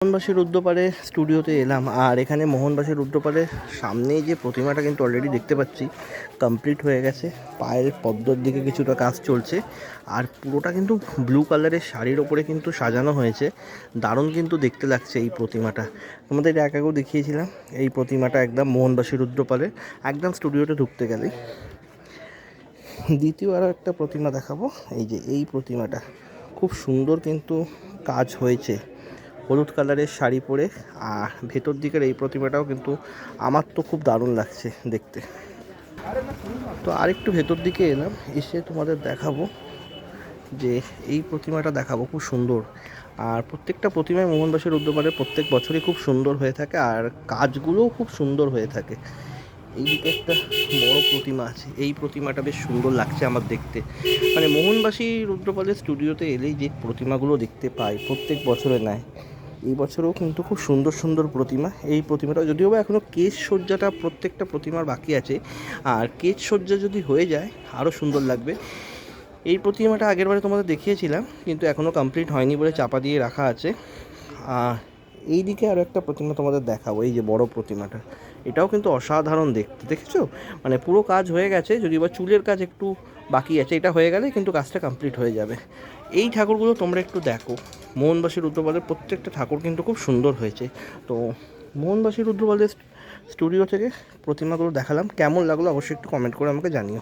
মোহনবাসী রুদ্রপাড়ে স্টুডিওতে এলাম, আর এখানে মোহনবাসী রুদ্রপাড়ের সামনেই যে প্রতিমাটা কিন্তু অলরেডি দেখতে পাচ্ছি কমপ্লিট হয়ে গেছে। পায়ের পদ্মর দিকে কিছুটা কাজ চলছে, আর পুরোটা কিন্তু ব্লু কালারের শাড়ির ওপরে কিন্তু সাজানো হয়েছে। দারুণ কিন্তু দেখতে লাগছে এই প্রতিমাটা। তোমাদের এর আগেও দেখিয়েছিলাম এই প্রতিমাটা একদম মোহনবাসী রুদ্রপাড়ে একদম স্টুডিওতে ঢুকতে গেলে। দ্বিতীয় আরও একটা প্রতিমা দেখাবো। এই যে এই প্রতিমাটা খুব সুন্দর কিন্তু কাজ হয়েছে, হলুদ কালারের শাড়ি পরে। আর ভেতর দিকের এই প্রতিমাটাও কিন্তু আমার তো খুব দারুণ লাগছে দেখতে। তো আরেকটু ভেতর দিকে এলাম, এসে তোমাদের দেখাবো যে এই প্রতিমাটা দেখাবো, খুব সুন্দর। আর প্রত্যেকটা প্রতিমায় মোহনবাসী রুদ্রপাড়ে প্রত্যেক বছরই খুব সুন্দর হয়ে থাকে, আর কাজগুলোও খুব সুন্দর হয়ে থাকে। এইদিকে একটা বড় প্রতিমা আছে, এই প্রতিমাটা বেশ সুন্দর লাগছে আমার দেখতে। মানে মোহনবাসী রুদ্রপালের স্টুডিওতে এলেই যে প্রতিমাগুলো দেখতে পাই প্রত্যেক বছরে নেয়, এই বছরেও কিন্তু খুব সুন্দর সুন্দর প্রতিমা। এই প্রতিমাটা যদিও বা এখনও কেশ সজ্জাটা প্রত্যেকটা প্রতিমার বাকি আছে, আর কেশ সজ্জা যদি হয়ে যায় আরও সুন্দর লাগবে। এই প্রতিমাটা আগেরবারে তোমাদের দেখিয়েছিলাম, কিন্তু এখনও কমপ্লিট হয়নি বলে চাপা দিয়ে রাখা আছে। আর এই দিকে আরও একটা প্রতিমা তোমাদের দেখাবো, এই যে বড় প্রতিমাটা, এটাও কিন্তু অসাধারণ দেখতে, দেখেছো? মানে পুরো কাজ হয়ে গেছে, যদিও বা চুলের কাজ একটু বাকি আছে, এটা হয়ে গেলে কিন্তু কাজটা কমপ্লিট হয়ে যাবে। এই ঠাকুরগুলো তোমরা একটু দেখো, মোহনবাসী রুদ্রপালের প্রত্যেকটা ঠাকুর কিন্তু খুব সুন্দর হয়েছে। তো মোহনবাসী রুদ্রপালের স্টুডিও থেকে প্রতিমাগুলো দেখালাম, কেমন লাগলো অবশ্যই একটু কমেন্ট করে আমাকে জানিও।